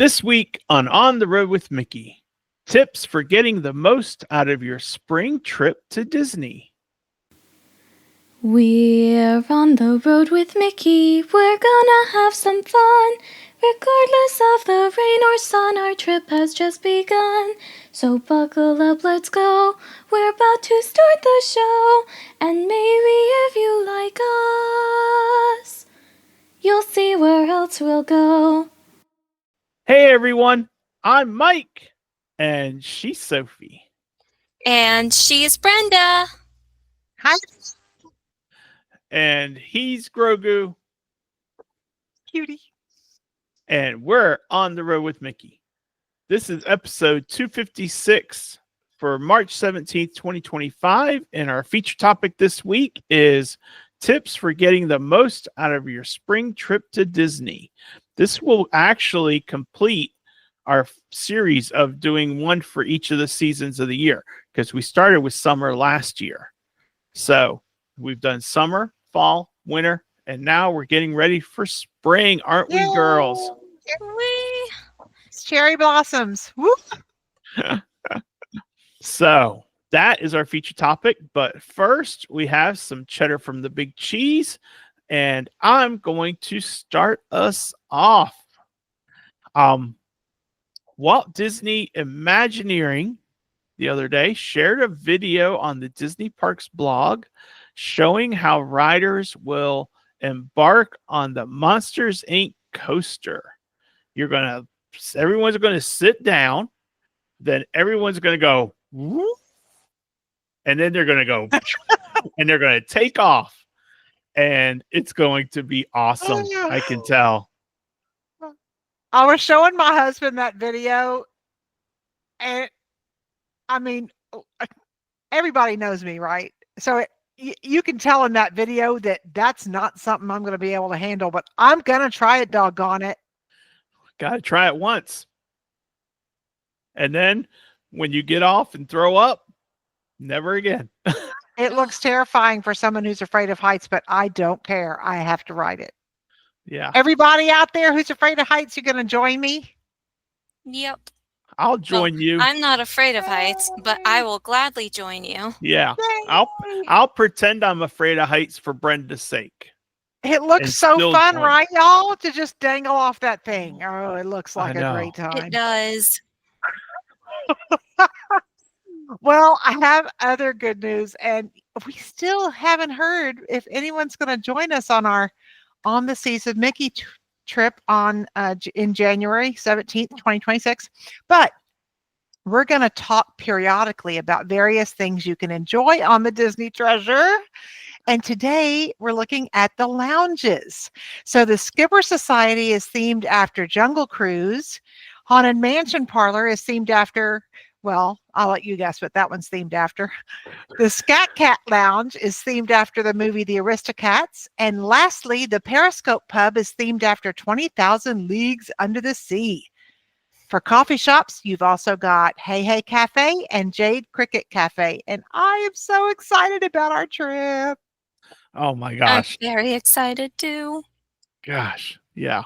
This week on the Road with Mickey, tips for getting the most out of your spring trip to Disney. We're on the road with Mickey, we're gonna have some fun. Regardless of the rain or sun, our trip has just begun. So buckle up, let's go, we're about to start the show. And maybe if you like us, you'll see where else we'll go. Hey everyone, I'm Mike, and she's Sophie. And she's Brenda. Hi, And he's Grogu, cutie. and we're on the road with Mickey. This is episode 256 for March 17th, 2025. And our feature topic this week is tips for getting the most out of your spring trip to Disney. This will actually complete our series of doing one for each of the seasons of the year, because we started with summer last year. So we've done summer, fall, winter, and now we're getting ready for spring, aren't we, girls? Whee! It's cherry blossoms. Woo! So that is our feature topic. But first, we have some cheddar from the big cheese, and I'm going to start us off. Walt Disney Imagineering the other day shared a video on the Disney Parks blog showing how riders will embark on the Monsters Inc. coaster. Everyone's going to sit down, then everyone's going to go, whoop, and then they're going to go, and they're going to take off, and it's going to be awesome. I can tell. I was showing my husband that video, and I mean, everybody knows me, right? So you can tell in that video that that's not something I'm going to be able to handle, but I'm going to try it, doggone it. Got to try it once. And then when you get off and throw up, never again. It looks terrifying for someone who's afraid of heights, but I don't care. I have to ride it. Yeah. Everybody out there who's afraid of heights, you're going to join me? Yep. I'll join you. I'm not afraid of heights, but I will gladly join you. Yeah. Yay! I'll pretend I'm afraid of heights for Brenda's sake. It looks And so still fun, join. right, y'all? To just dangle off that thing. Oh, it looks like I a know. great time. It does. Well, I have other good news, and we still haven't heard if anyone's going to join us on our On the Seas of Mickey trip on in January 17th, 2026. But we're going to talk periodically about various things you can enjoy on the Disney Treasure. And today we're looking at the lounges. So the Skipper Society is themed after Jungle Cruise. Haunted Mansion Parlor is themed after, well, I'll let you guess what that one's themed after. The Scat Cat Lounge is themed after the movie The Aristocats. And lastly, the Periscope Pub is themed after 20,000 Leagues Under the Sea. For coffee shops, you've also got Hey Hey Cafe and Jade Cricket Cafe. And I am so excited about our trip. Oh my gosh. I'm very excited too. Gosh. Yeah.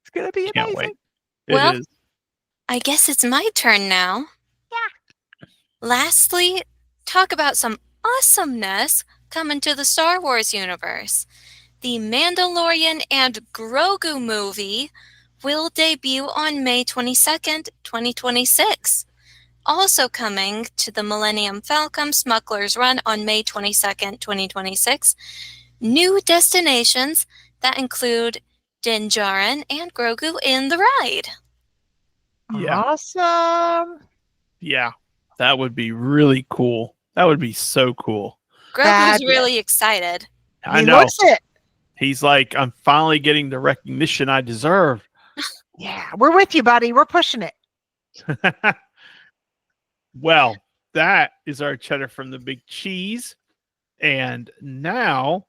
It's going to be Can't amazing. wait. Well, It is. I guess it's my turn now. Yeah. Lastly, talk about some awesomeness coming to the Star Wars universe. The Mandalorian and Grogu movie will debut on May 22nd, 2026. Also coming to the Millennium Falcon Smuggler's Run on May 22nd, 2026. New destinations that include Din Djarin and Grogu in the ride. Yeah. Awesome. Yeah. That would be really cool. That would be so cool. Grogu's Fabulous. really excited. I He know. looks it. He's like, I'm finally getting the recognition I deserve. Yeah, we're with you, buddy. We're pushing it. Well, that is our cheddar from the big cheese. And now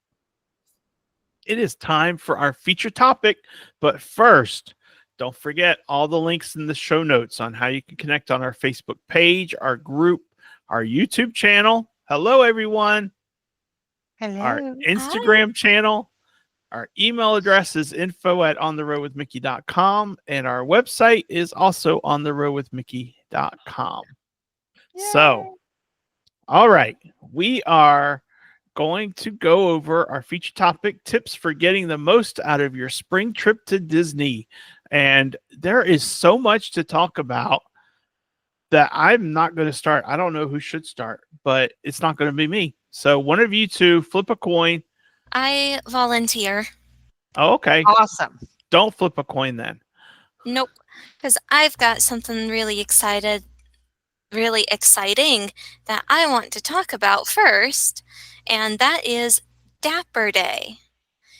it is time for our feature topic. But first, don't forget all the links in the show notes on how you can connect on our Facebook page, our group, our YouTube channel. Hello, everyone. Hello. Our Instagram channel, Our email address is info@ontheroadwithmickey.com, and our website is also ontheroadwithmickey.com. So, all right, we are going to go over our feature topic, tips for getting the most out of your spring trip to Disney. And there is so much to talk about that I'm not going to start. I don't know who should start, but it's not going to be me. So one of you two flip a coin. I volunteer. Oh, okay. Awesome. Don't flip a coin then. Nope, because I've got something really exciting that I want to talk about first, and that is Dapper Day.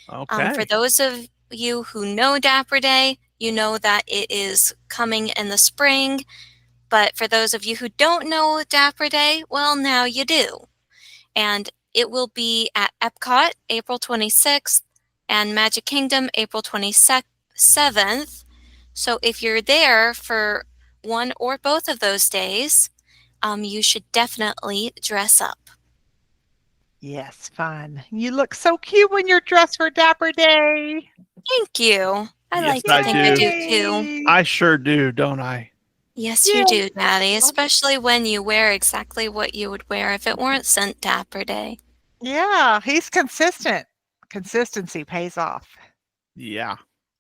Okay. For those of you who know Dapper Day, you know that it is coming in the spring. But for those of you who don't know Dapper Day, well, now you do. And it will be at Epcot April 26th and Magic Kingdom April 27th. So if you're there for one or both of those days, you should definitely dress up. Yes, fun. You look so cute when you're dressed for Dapper Day. Thank you. I Yes, like to I think I do. do too. I sure do, don't I? Yes, you do, Daddy, especially when you wear exactly what you would wear if it weren't St. Dapper Day. Yeah, he's consistent. Consistency pays off. Yeah.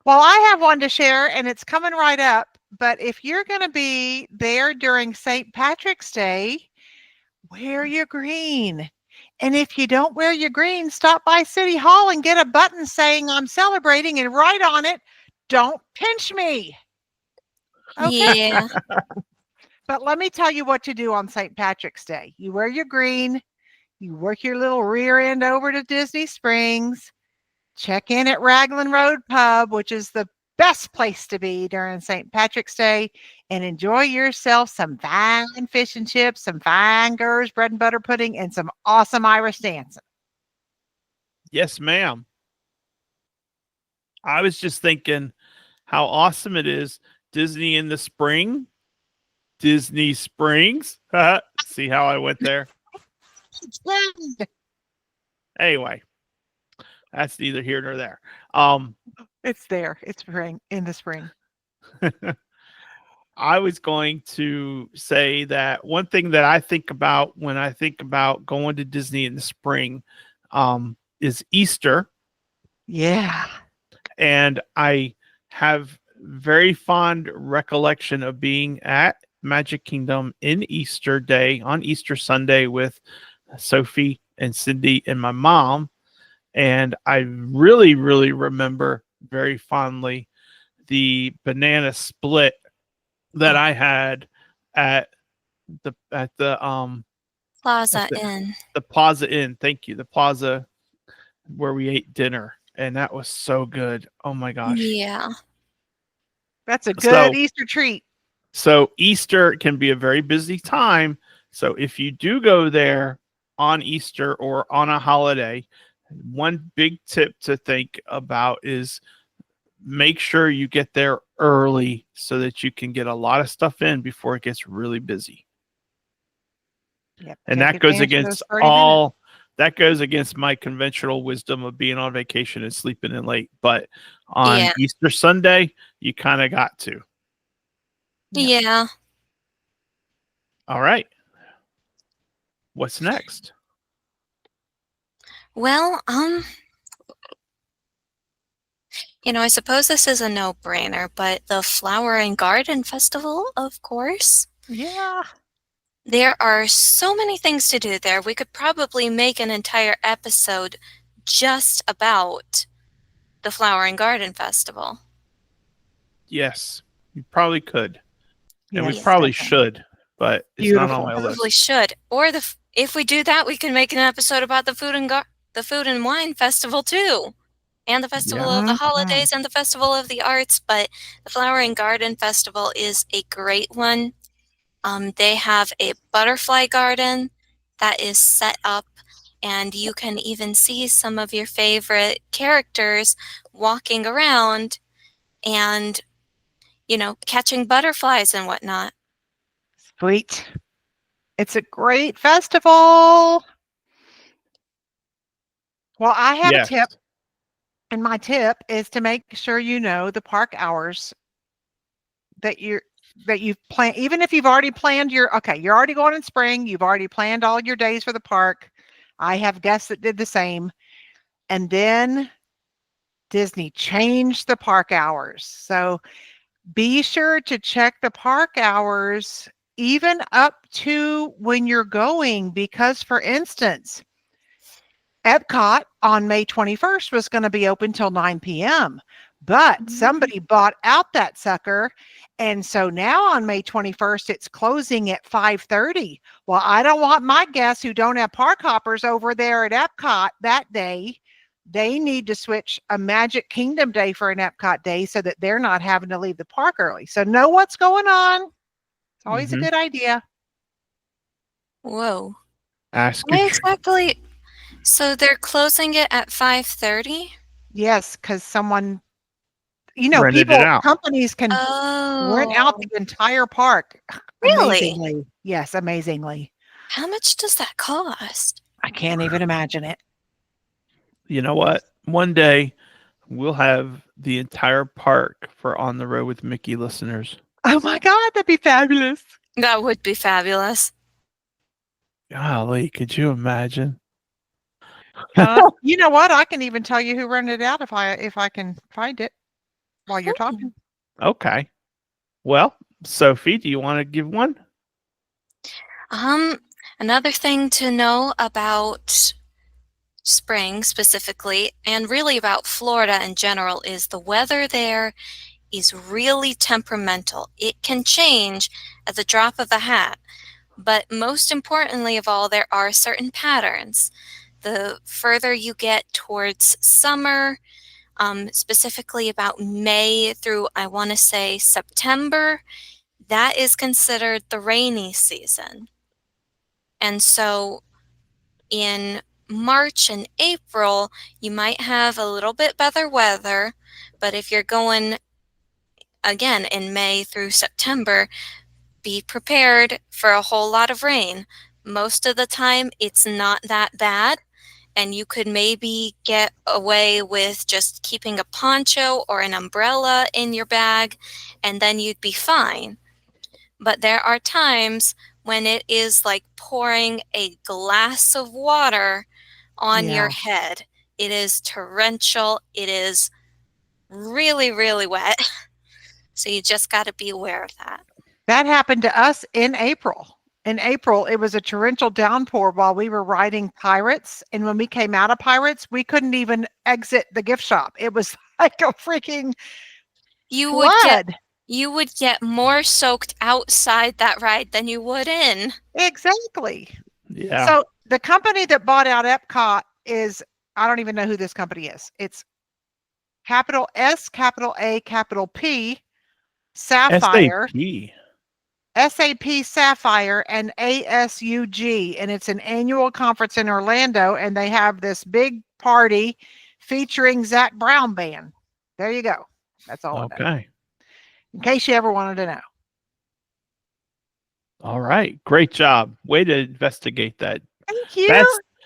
Well, I have one to share, and it's coming right up. But if you're going to be there during St. Patrick's Day, wear your green. And if you don't wear your green, stop by City Hall and get a button saying I'm celebrating and write on it, "Don't pinch me." Okay. Yeah. But let me tell you what to do on St. Patrick's Day. You wear your green, you work your little rear end over to Disney Springs, check in at Raglan Road Pub, which is the best place to be during St. Patrick's Day, and enjoy yourself some fine fish and chips, some fine Gers bread and butter pudding, and some awesome Irish dancing. Yes, ma'am. I was just thinking how awesome it is. Disney in the spring. Disney Springs. See how I went there? Anyway, that's neither here nor there. It's there. It's spring, in the spring. I was going to say that one thing that I think about when I think about going to Disney in the spring is Easter. Yeah. And I have very fond recollection of being at Magic Kingdom in Easter Day on Easter Sunday with Sophie and Cindy and my mom. And I really, really remember very fondly the banana split that I had at the Plaza Inn. The Plaza Inn. Thank you. The Plaza where we ate dinner. And that was so good. Oh my gosh. Yeah. That's a good So- Easter treat. So Easter can be a very busy time. So if you do go there on Easter or on a holiday, one big tip to think about is make sure you get there early so that you can get a lot of stuff in before it gets really busy. Yep. And Take that goes advantage of against those 30 minutes. that goes against my conventional wisdom of being on vacation and sleeping in late. But on Yeah. Easter Sunday, you kind of got to. Yep. Yeah. All right. What's next? Well, I suppose this is a no-brainer, but the Flower and Garden Festival, of course. Yeah. There are so many things to do there. We could probably make an entire episode just about the Flower and Garden Festival. Yes, you probably could. And we Yes, probably definitely. should, but it's not on my Probably list. should. Or if we do that, we can make an episode about the Food and Wine Festival too. And the Festival of the Mhm. Holidays and the Festival of the Arts, but the Flower and Garden Festival is a great one. They have a butterfly garden that is set up, and you can even see some of your favorite characters walking around and, catching butterflies and whatnot. Sweet. It's a great festival. Well, I have a tip. And my tip is to make sure you know the park hours that you've planned. Even if you've already planned you're already going in spring, you've already planned all your days for the park. I have guests that did the same. And then Disney changed the park hours. So be sure to check the park hours even up to when you're going, because for instance, Epcot on May 21st was going to be open till 9 p.m., but somebody bought out that sucker. And so now on May 21st, it's closing at 5:30. Well, I don't want my guests who don't have park hoppers over there at Epcot that day. They need to switch a Magic Kingdom day for an Epcot day so that they're not having to leave the park early. So know what's going on. It's always a good idea. Whoa. Ask Why your exactly? So they're closing it at 5:30? Yes, because someone, rented it out. companies can rent out Oh, the entire park. really? Amazingly. Yes, amazingly. How much does that cost? I can't even imagine it. You know what? One day we'll have the entire park for On the Road with Mickey listeners. Oh my God, that'd be fabulous. That would be fabulous. Golly, could you imagine? You know what? I can even tell you who rented it out if I can find it while you're talking. Okay. Well, Sophie, do you want to give one? Another thing to know about spring specifically, and really about Florida in general, is the weather there is really temperamental. It can change at the drop of a hat, but most importantly of all, there are certain patterns. The further you get towards summer, specifically about May through, I want to say, September, that is considered the rainy season. And so in March and April, you might have a little bit better weather, but if you're going again in May through September, be prepared for a whole lot of rain. Most of the time, it's not that bad, and you could maybe get away with just keeping a poncho or an umbrella in your bag, and then you'd be fine. But there are times when it is like pouring a glass of water on your head. It is torrential. It is really, really wet. So you just got to be aware of that. That happened to us in April. In April, it was a torrential downpour while we were riding Pirates. And when we came out of Pirates, we couldn't even exit the gift shop. It was like a freaking flood. You would get more soaked outside that ride than you would in. Exactly. Yeah. So the company that bought out Epcot is, I don't even know who this company is. It's capital S, capital A, capital P, Sapphire. SAP Sapphire and ASUG, and it's an annual conference in Orlando, and they have this big party featuring Zach Brown Band. There you go. That's all. Okay. In case you ever wanted to know. All right. Great job. Way to investigate that. Thank you.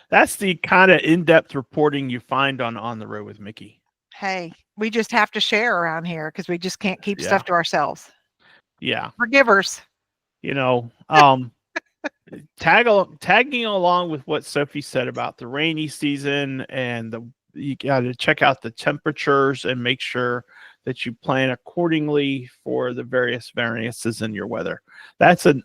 That's the kind of in-depth reporting you find on the Road with Mickey. Hey, we just have to share around here because we just can't keep stuff to ourselves. Yeah. We're givers. Tagging along with what Sophie said about the rainy season, and you got to check out the temperatures and make sure that you plan accordingly for the various variances in your weather. That's that's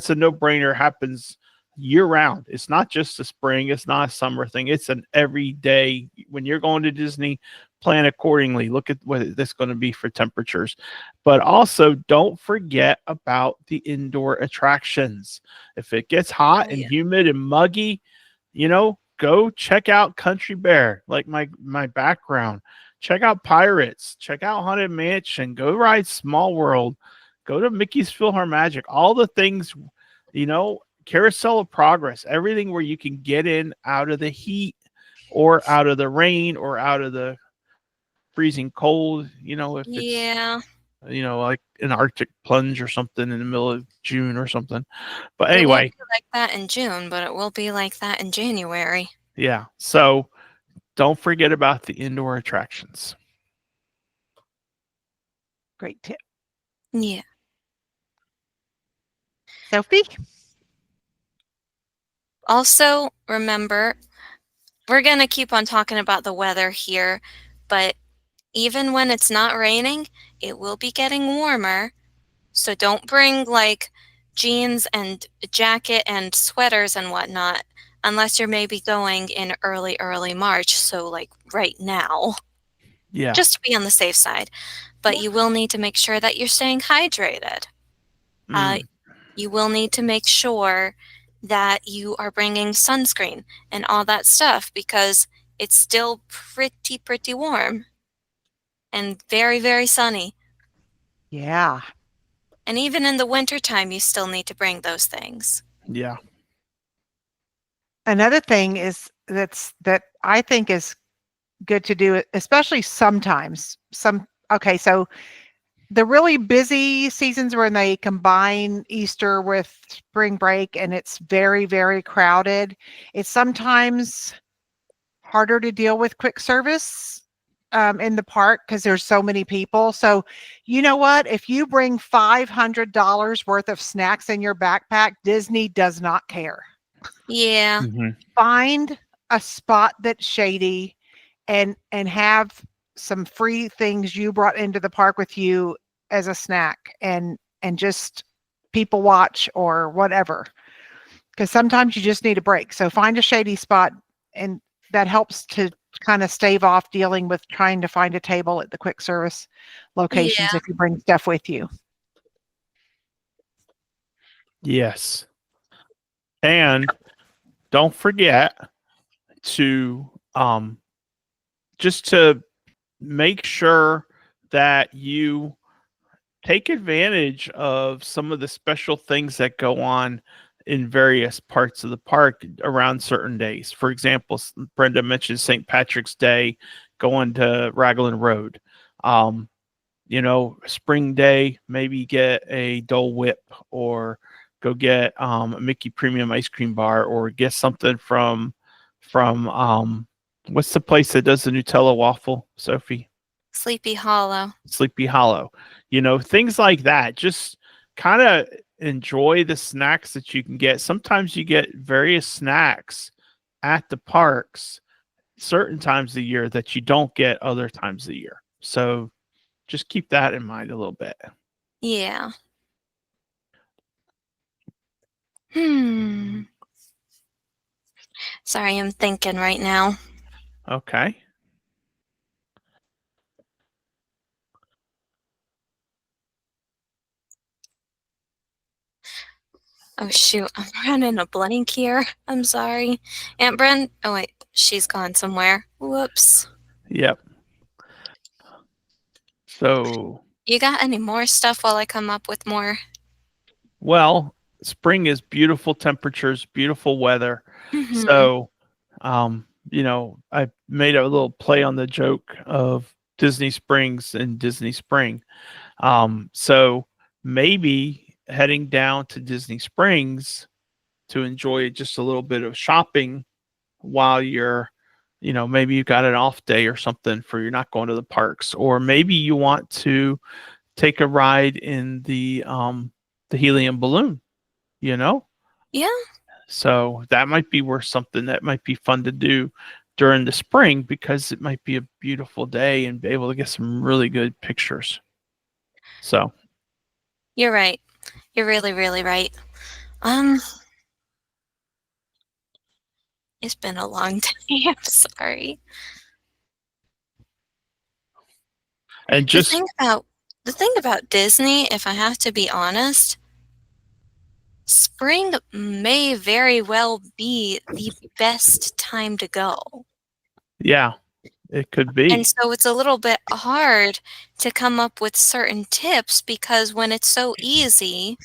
a no-brainer. Happens year round. It's not just a spring. It's not a summer thing. It's an everyday. When you're going to Disney, plan accordingly. Look at what that's going to be for temperatures. But also don't forget about the indoor attractions. If it gets hot and humid and muggy, go check out Country Bear, like my background. Check out Pirates. Check out Haunted Mansion. Go ride Small World. Go to Mickey's PhilharMagic. All the things, Carousel of Progress. Everything where you can get in out of the heat or out of the rain or out of the freezing cold. If it's like an Arctic plunge or something in the middle of June or something. But anyway, it won't be like that in June, but it will be like that in January. Yeah. So don't forget about the indoor attractions. Great tip. Yeah. Sophie? Also, remember, we're going to keep on talking about the weather here, but even when it's not raining, it will be getting warmer. So don't bring like jeans and a jacket and sweaters and whatnot unless you're maybe going in early March. So like right now, Yeah. just to be on the safe side. But you will need to make sure that you're staying hydrated. You will need to make sure that you are bringing sunscreen and all that stuff because it's still pretty warm and very sunny. Yeah. And even in the wintertime, you still need to bring those things. Yeah. Another thing is that I think is good to do, especially sometimes. Okay, so the really busy seasons when they combine Easter with spring break and it's very crowded, it's sometimes harder to deal with quick service in the park because there's so many people. So you know what? If you bring $500 worth of snacks in your backpack, Disney does not care. Yeah. Find a spot that's shady and have some free things you brought into the park with you as a snack and just people watch or whatever. Because sometimes you just need a break. So find a shady spot, and that helps to kind of stave off dealing with trying to find a table at the quick service locations if you bring stuff with you. Yes. And don't forget to just to make sure that you take advantage of some of the special things that go on in various parts of the park around certain days. For example, Brenda mentioned St. Patrick's Day, going to Raglan Road. Spring Day, maybe get a Dole Whip or go get a Mickey Premium ice cream bar or get something from what's the place that does the Nutella waffle, Sophie? Sleepy Hollow. Sleepy Hollow. Things like that. Just kind of enjoy the snacks that you can get. Sometimes you get various snacks at the parks certain times of the year that you don't get other times of the year. So just keep that in mind a little bit. Yeah. Sorry, I'm thinking right now. Okay. Oh, shoot. I'm running a blank here. I'm sorry. Aunt Bren. Oh, wait. She's gone somewhere. Whoops. Yep. So, You got any more stuff while I come up with more? well, spring is beautiful temperatures, beautiful weather. Mhm. So, I made a little play on the joke of Disney Springs and Disney Spring. So maybe heading down to Disney Springs to enjoy just a little bit of shopping while you're, maybe you've got an off day or something for you're not going to the parks, or maybe you want to take a ride in the helium balloon, Yeah. So that might be worth something that might be fun to do during the spring because it might be a beautiful day and be able to get some really good pictures. So You're right. You're really right. It's been a long day. I'm sorry. and just The thing about Disney, if I have to be honest, spring may very well be the best time to go. yeah, it could be. And so it's a little bit hard to come up with certain tips because when it's so easy.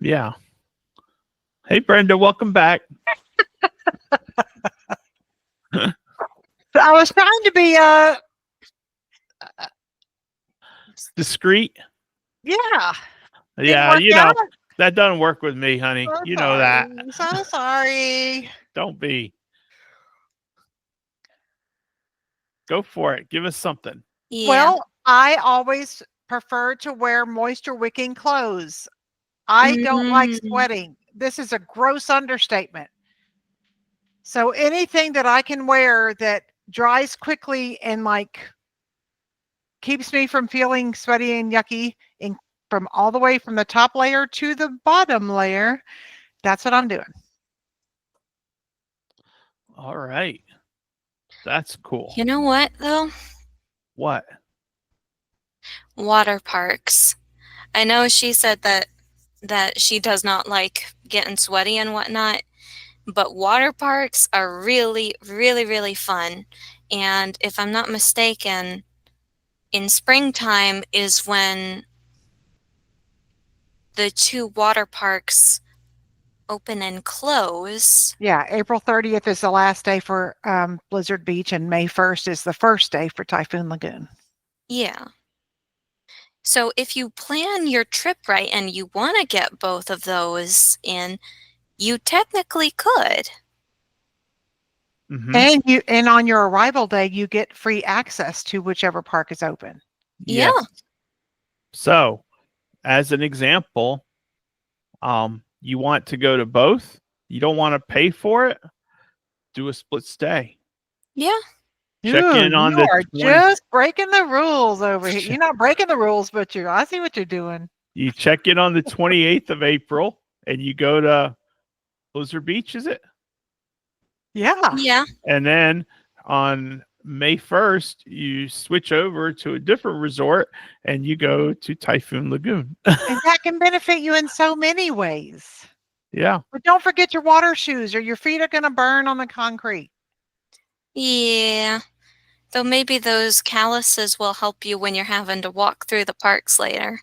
Yeah. Hey, Brenda, welcome back. I was trying to be discreet. Yeah. Yeah, that doesn't work with me, honey. So you know that. So sorry. Don't be. Go for it. Give us something. Yeah. Well, I always prefer to wear moisture wicking clothes. I don't like Mm. sweating. This is a gross understatement. So anything that I can wear that dries quickly and keeps me from feeling sweaty and yucky from all the way from the top layer to the bottom layer, that's what I'm doing. All right. That's cool. You know what, though? What? Water parks. I know she said that she does not like getting sweaty and whatnot, but water parks are really, really, really fun. And if I'm not mistaken, in springtime is when the two water parks open and close. Yeah, April 30th is the last day for Blizzard Beach, and May 1st is the first day for Typhoon Lagoon. Yeah. So if you plan your trip right and you want to get both of those in, you technically could. Mhm. And on your arrival day, you get free access to whichever park is open. Yeah. Yes. So, as an example, you want to go to both. You don't want to pay for it. Do a split stay. Yeah. Check in on you the are 20 just breaking the rules over here. You're not breaking the rules, but I see what you're doing. You check in on the 28th of April, and you go to Blizzard Beach. Is it? Yeah. Yeah. And then on May 1st, you switch over to a different resort and you go to Typhoon Lagoon. And that can benefit you in so many ways. Yeah. But don't forget your water shoes or your feet are going to burn on the concrete. Yeah. Though maybe those calluses will help you when you're having to walk through the parks later.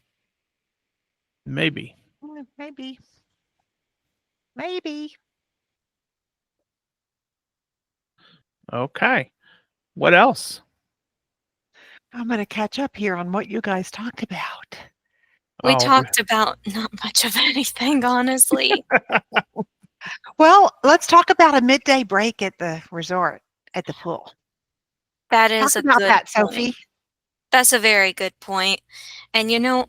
Maybe. Maybe. Maybe. Okay. What else? I'm going to catch up here on what you guys talked about. We Oh, talked about not much of anything, honestly. Well, let's talk about a midday break at the resort, at the pool. That is Talk a about good that, point. Sophie. That's a very good point. And you know,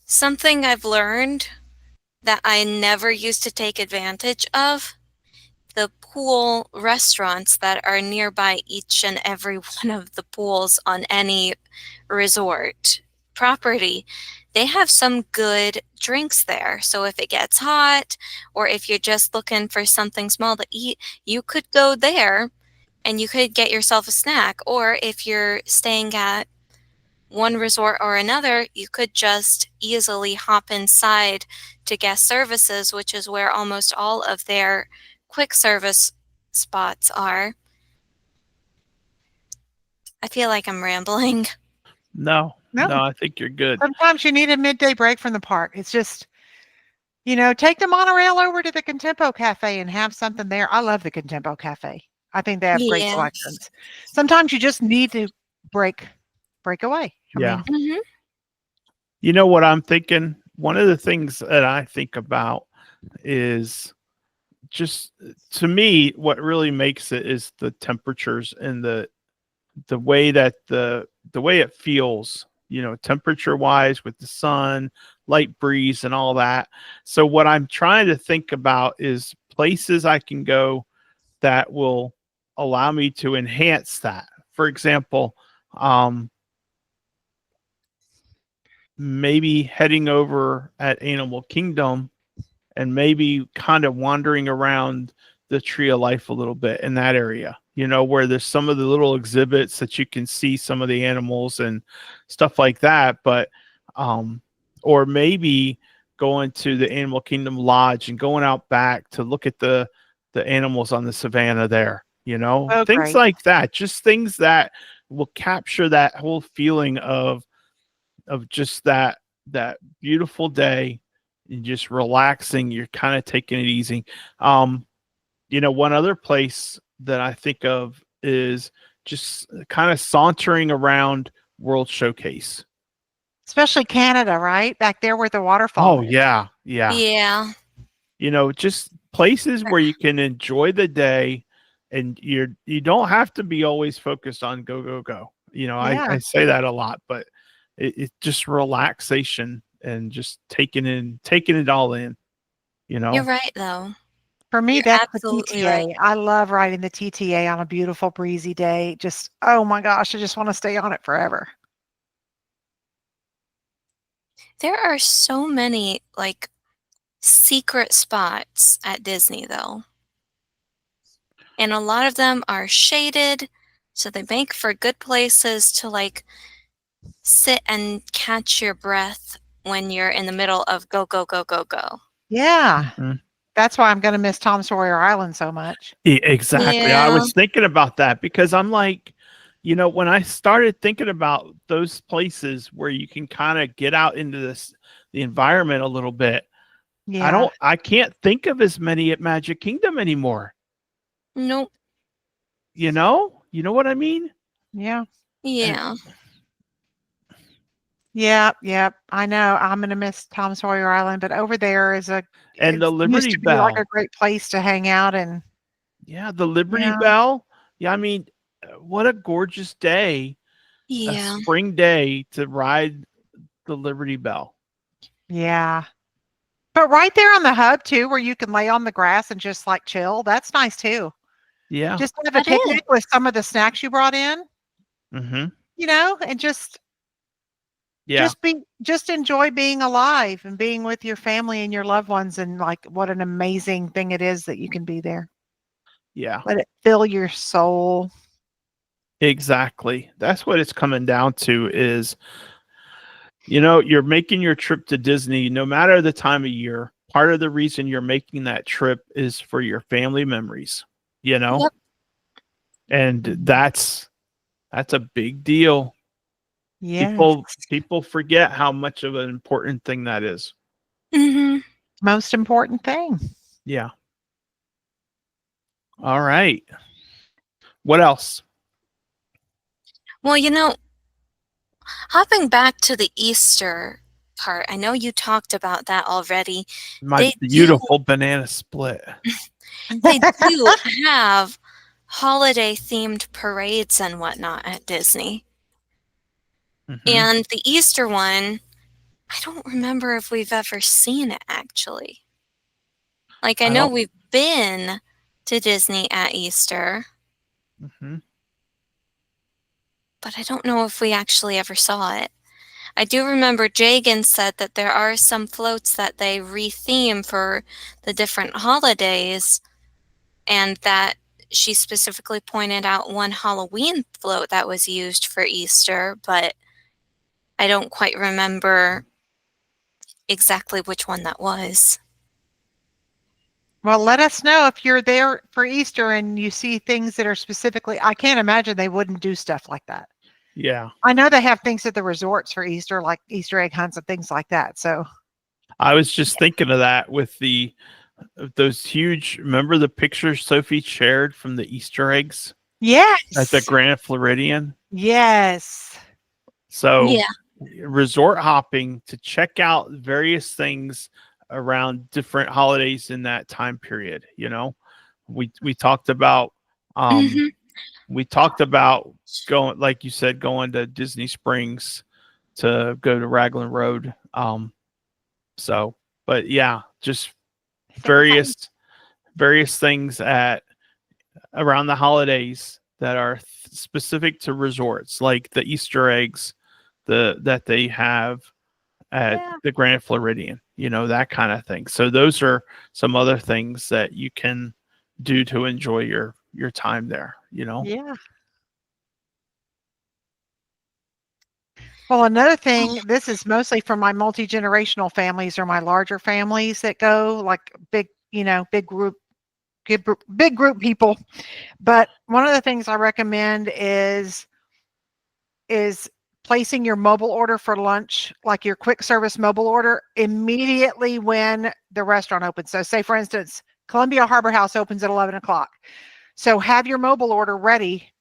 something I've learned that I never used to take advantage of, the pool restaurants that are nearby each and every one of the pools on any resort property, they have some good drinks there. So if it gets hot or if you're just looking for something small to eat, you could go there and you could get yourself a snack. Or if you're staying at one resort or another, you could just easily hop inside to guest services, which is where almost all of their quick service spots are. I feel like I'm rambling. no. No. No, I think you're good. Sometimes you need a midday break from the park. It's just, take the monorail over to the Contempo Cafe and have something there. I love the Contempo Cafe. I think they have great Yeah. selections. Sometimes you just need to break away. Yeah. Mhm. You know what I'm thinking? One of the things that I think about is just, to me, what really makes it is the temperatures and the way that the way it feels, temperature wise, with the sun, light breeze and all that. So what I'm trying to think about is places I can go that will allow me to enhance that. For example, maybe heading over at Animal Kingdom and maybe kind of wandering around the Tree of Life a little bit in that area, where there's some of the little exhibits that you can see some of the animals and stuff like that. But, or maybe going to the Animal Kingdom Lodge and going out back to look at the animals on the savannah there, Oh, things great. like that, just things that will capture that whole feeling of just that beautiful day and just relaxing. You're kind of taking it easy. One other place that I think of is just kind of sauntering around World Showcase. Especially Canada, right? Back there where the waterfall Oh, is. yeah. Yeah. Just places where you can enjoy the day, and you don't have to be always focused on go go go. Yeah. I say that a lot, but it's just relaxation and just taking it all in. You're right, though. For me, You're that's the absolutely TTA. right. I love riding the TTA on a beautiful breezy day. Just, oh my gosh, I just want to stay on it forever. There are so many, like, secret spots at Disney, though. And a lot of them are shaded, so they make for good places to, like, sit and catch your breath when you're in the middle of go, go, go, go, go. Yeah. Mhm. That's why I'm going to miss Tom Sawyer Island so much. Exactly. I Yeah. was thinking about that because I'm like, when I started thinking about those places where you can kind of get out into the environment a little bit, Yeah. I can't think of as many at Magic Kingdom anymore. Nope. You know what I mean? Yeah. Yeah. Yeah. Yeah. I know. I'm going to miss Tom Sawyer Island, but over there And it the used Liberty to be like Bell. a great place to hang out and Yeah, the Liberty yeah. Bell. Yeah, I mean, what a gorgeous day, a Yeah. spring day to ride the Liberty Bell. Yeah. But right there on the hub too, where you can lay on the grass and just like chill, that's nice too. Yeah. Just have a That is. picnic with some of the snacks you brought in, Mm-hmm. and Yeah. just enjoy being alive and being with your family and your loved ones and like what an amazing thing it is that you can be there. Yeah. Let it fill your soul. Exactly. That's what it's coming down to is, you're making your trip to Disney no matter the time of year. Part of the reason you're making that trip is for your family memories, Yep. and that's a big deal. Yes. People forget how much of an important thing that is. Mm-hmm. Most important thing. Yeah. All right. What else? Well, hopping back to the Easter part, I know you talked about that already. My They do beautiful banana split. they do have holiday themed parades and whatnot at Disney. Mhm. And the Easter one, I don't remember if we've ever seen it actually. Like I I know don't- we've been to Disney at Easter, Mhm. but I don't know if we actually ever saw it. I do remember Jagan said that there are some floats that they retheme for the different holidays, and that she specifically pointed out one Halloween float that was used for Easter, but I don't quite remember exactly which one that was. Well, let us know if you're there for Easter and you see things that are specifically, I can't imagine they wouldn't do stuff like that. Yeah. I know they have things at the resorts for Easter, like Easter egg hunts and things like that. So, I was just thinking of that with those huge, remember the pictures Sophie shared from the Easter eggs at the yes. Grand Floridian? Yes. So Yeah. resort hopping to check out various things around different holidays in that time period. We talked about Mhm. we talked about going, like you said, going to Disney Springs to go to Raglan Road. So, but yeah, just various things at around the holidays that are specific to resorts, like the Easter eggs that they have at Yeah. the Grand Floridian, that kind of thing. So those are some other things that you can do to enjoy your time there. Yeah. Well, another thing, this is mostly for my multi-generational families or my larger families that go like big, big group people. But one of the things I recommend is placing your mobile order for lunch, like your quick service mobile order, immediately when the restaurant opens. So say, for instance, Columbia Harbor House opens at 11 o'clock. So have your mobile order ready,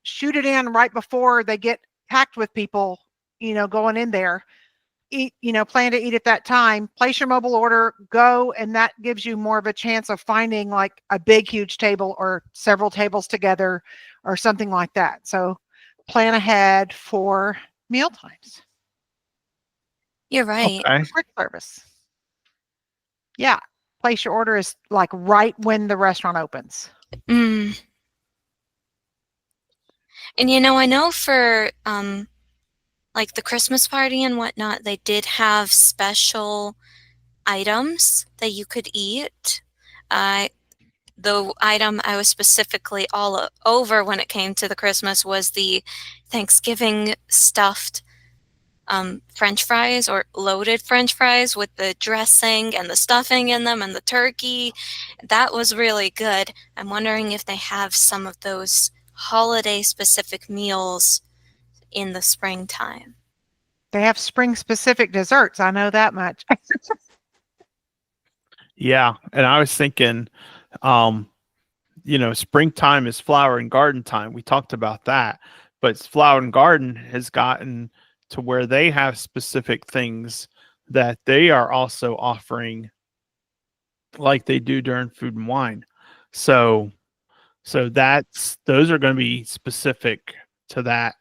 shoot it in right before they get packed with people, going in there. eat, plan to eat at that time, place your mobile order, go, and that gives you more of a chance of finding like a big, huge table or several tables together or something like that. So plan ahead for meal times. You're right. Okay. Quick service. Yeah. Place your order is like right when the restaurant opens. Mm. And I know for like the Christmas party and whatnot, they did have special items that you could eat. The item I was specifically all over when it came to the Christmas was the Thanksgiving stuffed French fries, or loaded French fries with the dressing and the stuffing in them and the turkey. That was really good. I'm wondering if they have some of those holiday specific meals in the springtime. They have spring specific desserts. I know that much. Yeah, and I was thinking, springtime is flower and garden time. We talked about that, but flower and garden has gotten to where they have specific things that they are also offering, like they do during Food and Wine. So those are going to be specific to that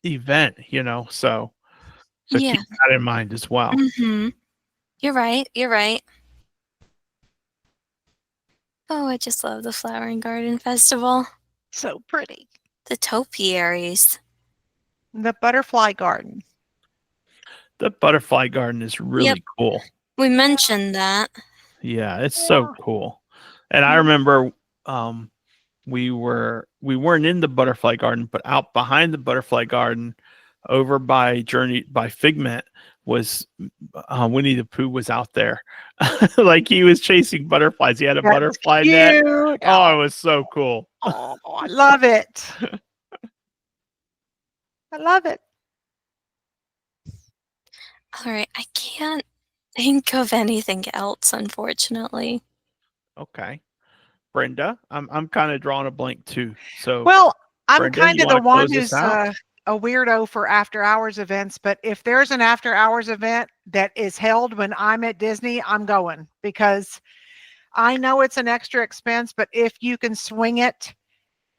event, So Yeah. keep that in mind as well. Mm-hmm. You're right. You're right. Oh, I just love the Flower and Garden Festival. So pretty. The topiaries. The butterfly garden. The butterfly garden is really cool. We mentioned that. Yeah, it's so cool. And I remember we weren't in the butterfly garden, but out behind the butterfly garden, over by Figment, was Winnie the Pooh was out there. Like he was chasing butterflies. He had a butterfly net. Oh, it was so cool. Oh, I love it. I love it. All right, I can't think of anything else, unfortunately. Okay. Brenda, I'm kind of drawing a blank too. So well, I'm Brenda, kind you of the wanna one close who's us a weirdo for after hours events, but if there's an after hours event that is held when I'm at Disney, I'm going, because I know it's an extra expense, but if you can swing it,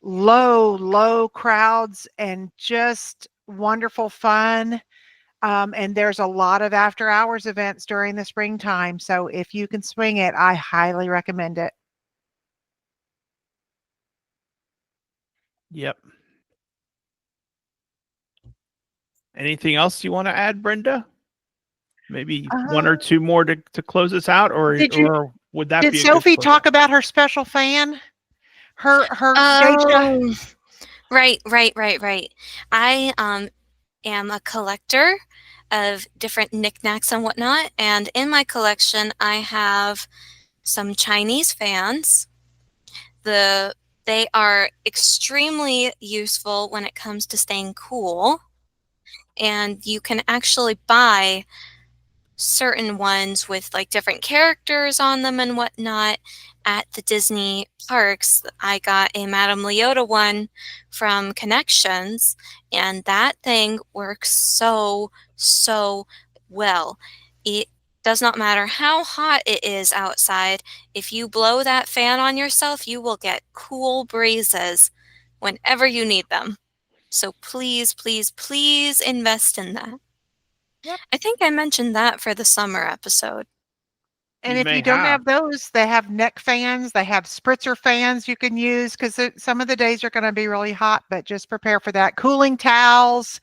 low crowds and just wonderful fun. And there's a lot of after hours events during the springtime. So if you can swing it, I highly recommend it. Yep. Anything else you want to add, Brenda? Maybe one or two more to close us out, or would that be? Did Sophie talk about her special fan? Her geisha? Right. I am a collector of different knickknacks and whatnot, and in my collection I have some Chinese fans. They are extremely useful when it comes to staying cool, and you can actually buy certain ones with like different characters on them and whatnot at the Disney parks. I got a Madame Leota one from Connections, and that thing works so well. It does not matter how hot it is outside. If you blow that fan on yourself, you will get cool breezes whenever you need them. So please invest in that. Yep. I think I mentioned that for the summer episode. And if you don't have those, they have neck fans, they have spritzer fans you can use, because some of the days are going to be really hot, but just prepare for that. Cooling towels,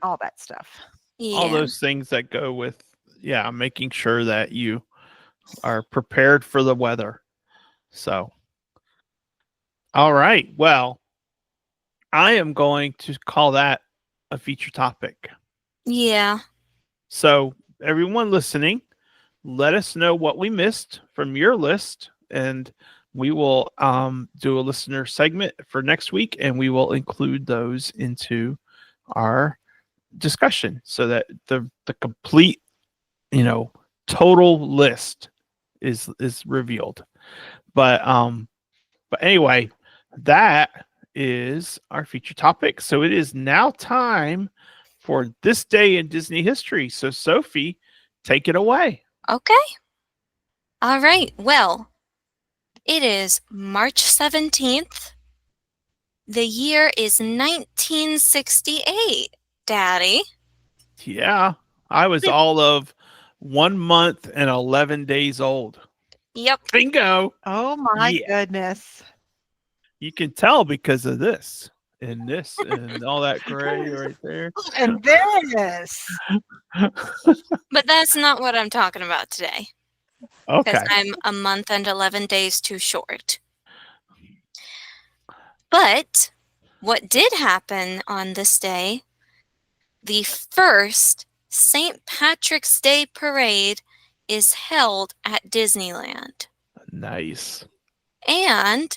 all that stuff. Yeah. All those things that go with, making sure that you are prepared for the weather. So, all right. Well, I am going to call that a feature topic. Yeah. So, everyone listening, let us know what we missed from your list, and we will do a listener segment for next week, and we will include those into our discussion so that the complete, total list is revealed. But anyway, that is our feature topic. So it is now time for this day in Disney history. So, Sophie, take it away. Okay. All right. Well, it is March 17th. The year is 1968, Daddy. Yeah, I was all of 1 month and 11 days old. Yep. Bingo. Oh my Yeah. goodness. You can tell because of this and this and all that gray right there. And this. But that's not what I'm talking about today. Okay. Because I'm a month and 11 days too short. But what did happen on this day, the first St. Patrick's Day parade is held at Disneyland. Nice. And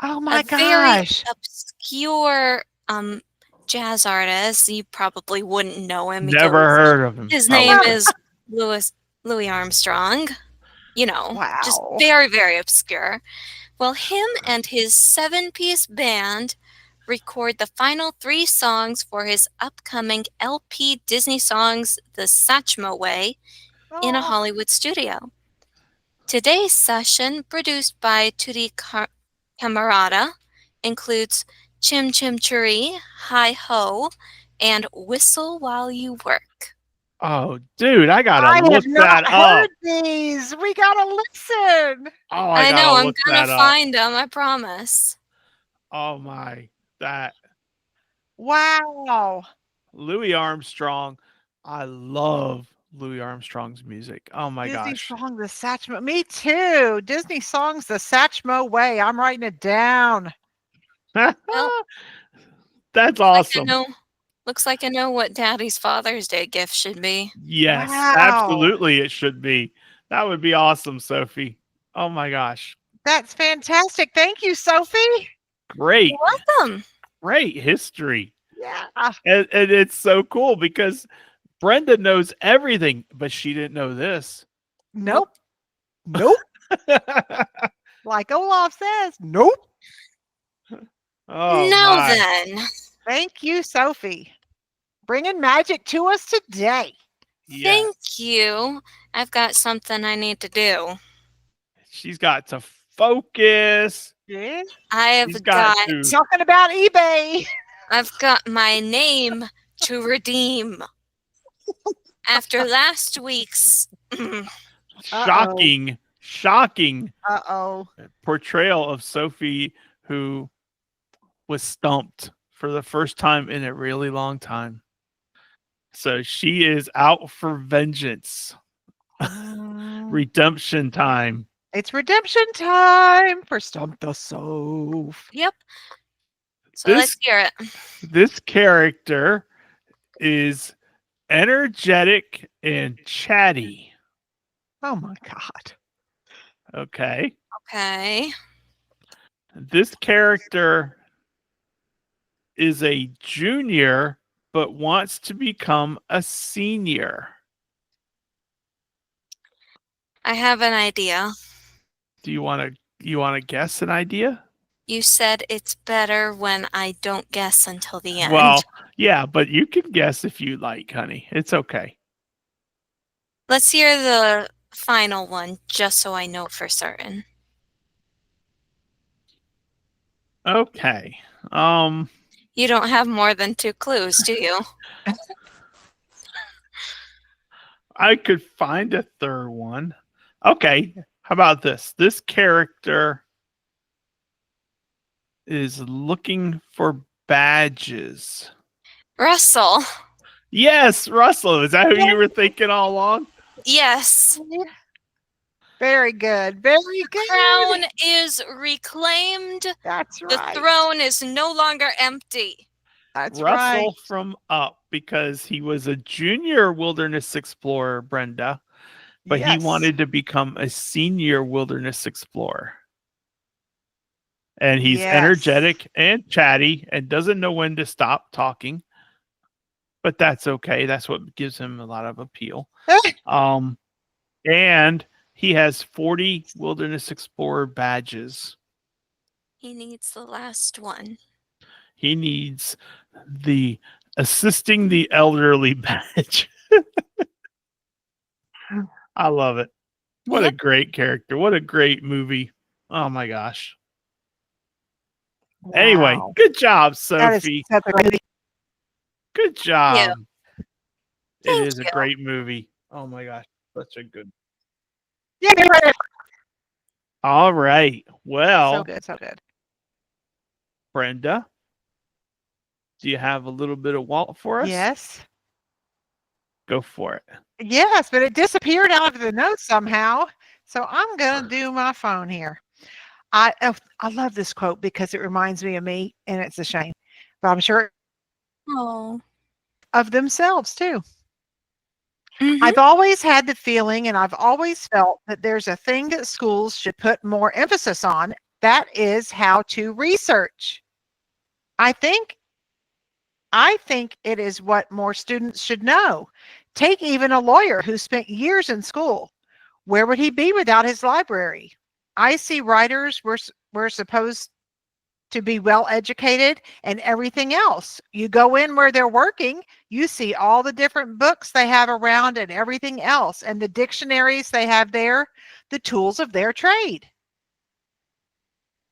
Oh my a gosh. very obscure jazz artist, you probably wouldn't know him. Never heard of him. His probably. name is Louis Armstrong. You know, just Wow. very, very obscure. Well, him and his 7-piece band record the final 3 songs for his upcoming LP Disney Songs The Satchmo Way in a Oh, Hollywood studio. Today's session, produced by Tutti Camarada, includes Chim Chim Churi, Hi Ho, and Whistle While You Work. Oh, dude, I gotta I look have not that heard up. these. We gotta listen. Oh, I know, gotta I'm look gonna that up. find them, I promise. Oh my, that Wow. Louis Armstrong. I love Louis Armstrong's music. Oh my Disney gosh. song The Satchmo. Me too. Disney songs The Satchmo Way. I'm writing it down. Well, That's awesome. Looks like I know what Daddy's Father's Day gift should be. Yes, Wow. absolutely it should be. That would be awesome, Sophie. Oh my gosh. That's fantastic. Thank you, Sophie. Great. You're welcome. Great history. Yeah. And it's so cool because Brenda knows everything, but she didn't know this. Nope. Nope. Like Olaf says, nope. Oh Now my. then, Thank you, Sophie. Bringing magic to us today. Yes. thank you. I've got something I need to do. She's got to focus. Yeah. I've got got to- Talking about eBay. I've got my name to redeem. After last week's Shocking Uh-oh. portrayal of Sophie, who was stumped for the first time in a really long time. So she is out for vengeance. Redemption time. It's redemption time for Stump the Soph. Yep. So let's hear it. This character is energetic and chatty. Oh my God. Okay. Okay. This character is a junior but wants to become a senior. I have an idea. Do you want to guess an idea? You said it's better when I don't guess until the end. Well, yeah, but you can guess if you like, honey. It's okay. Let's hear the final one just so I know for certain. Okay. You don't have more than 2 clues, do you? I could find a third one. Okay. How about this? This character is looking for badges. Russell. Yes, Russell. Is that who you were thinking all along? Yes. Very good. Very good. Crown is reclaimed. That's The right. throne is no longer empty. That's Russell right. from Up, because he was a junior wilderness explorer, Brenda, but he Yes. wanted to become a senior wilderness explorer. And he's Yes. energetic and chatty and doesn't know when to stop talking. But that's okay. That's what gives him a lot of appeal. And he has 40 Wilderness Explorer badges. He needs the last one. He needs the assisting the elderly badge. I love it. What a Yep. great character. What a great movie. Oh my gosh. Anyway, Wow. good job, That is Sophie. such a great. Good job. It Thank is a you. great movie. Oh my gosh. Such a good. Yeah, you're right. All right. So Well, good, so good. Brenda, do you have a little bit of Walt for us? Yes. Go for it. Yes, but it disappeared out of the notes somehow. So I'm going to do my phone here. I love this quote because it reminds me of me, and it's a shame. But I'm sure Oh. of themselves too. Mhm. I've always had the feeling, and I've always felt that there's a thing that schools should put more emphasis on. That is how to research. I think it is what more students should know. Take even a lawyer who spent years in school. Where would he be without his library? I see writers were supposed to be well educated and everything else. You go in where they're working, you see all the different books they have around and everything else, and the dictionaries they have there, the tools of their trade.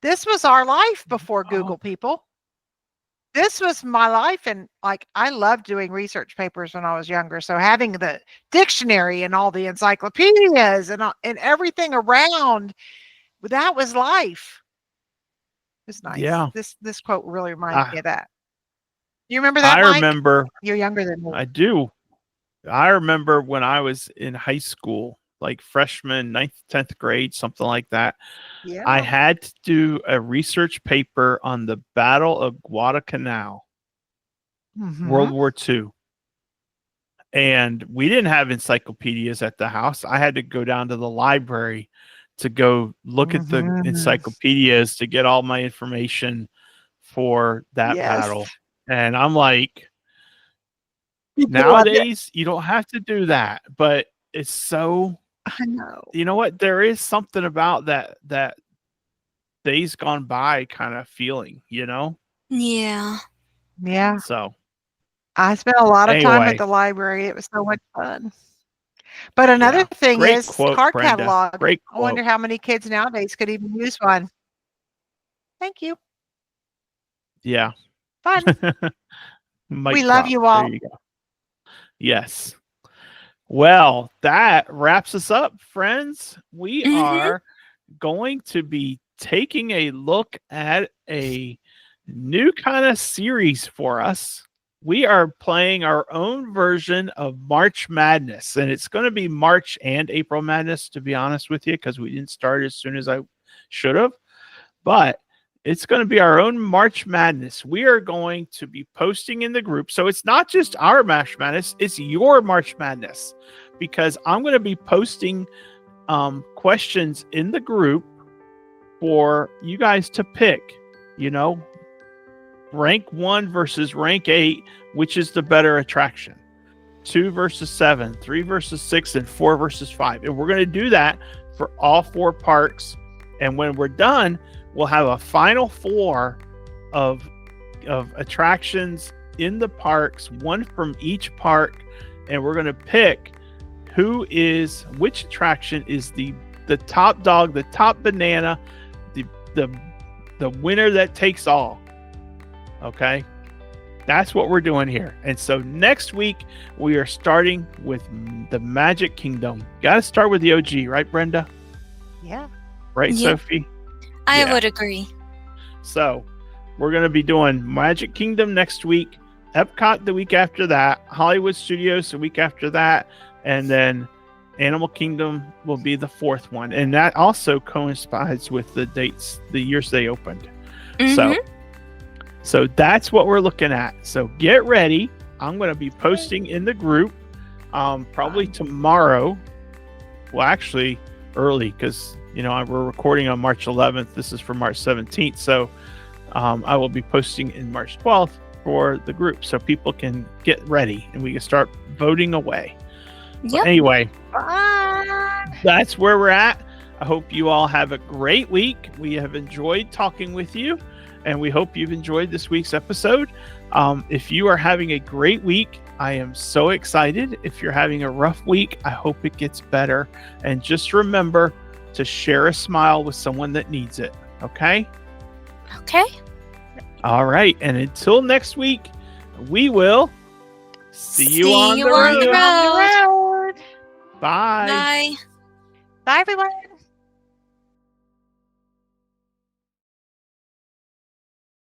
This was our life before Google, people. This was my life, and like I loved doing research papers when I was younger. So having the dictionary and all the encyclopedias and everything around, that was life. It was nice. Yeah. This quote really reminds I, me of that. You remember that, I Mike? remember. You're younger than me. I do. I remember when I was in high school, like freshman, 9th, 10th grade, something like that. Yeah. I had to do a research paper on the Battle of Guadalcanal, World War II. And we didn't have encyclopedias at the house. I had to go down to the library to go look at the encyclopedias to get all my information for that battle. And I'm like, nowadays, you don't have to do that, but it's so, I know. you know what? There is something about that days gone by kind of feeling, you know? Yeah. Yeah. So I spent a lot of time Anyway. at the library. It was so much fun. But another thing Great is quote, card Brenda. catalog. Great I wonder quote. how many kids nowadays could even use one. Thank you. Yeah. Fun. Mic We love drop. you all. There you go. Yes. Well, that wraps us up, friends. We are going to be taking a look at a new kind of series for us. We are playing our own version of March Madness, and it's going to be March and April Madness, to be honest with you, because we didn't start as soon as I should have. But it's going to be our own March Madness. We are going to be posting in the group. So it's not just our March Madness, it's your March Madness, because I'm going to be posting questions in the group for you guys to pick, you know, rank 1 versus rank 8, which is the better attraction? 2 versus 7, 3 versus 6, and 4 versus 5. And we're going to do that for all 4 parks. And when we're done, we'll have a final 4 of attractions in the parks, 1 from each park, and we're going to pick which attraction is the top dog, the top banana, the winner that takes all. Okay, that's what we're doing here. And so next week we are starting with the Magic Kingdom. Got to start with the OG, right, Brenda? Yeah. Right, Yeah. Sophie? I would agree. So we're going to be doing Magic Kingdom next week, Epcot the week after that, Hollywood Studios the week after that, and then Animal Kingdom will be the 4th one. And that also coincides with the dates, the years they opened. So that's what we're looking at. So get ready. I'm going to be posting in the group probably tomorrow. Well, actually early, because we're recording on March 11th. This is for March 17th. So I will be posting in March 12th for the group so people can get ready and we can start voting away. Yep. Anyway, Bye. that's where we're at. I hope you all have a great week. We have enjoyed talking with you. and we hope you've enjoyed this week's episode. If you are having a great week, I am so excited. If you're having a rough week, I hope it gets better. And just remember to share a smile with someone that needs it. Okay? Okay. All right. And until next week, we will see you on the road. road. road. Bye. Bye. Bye, everyone.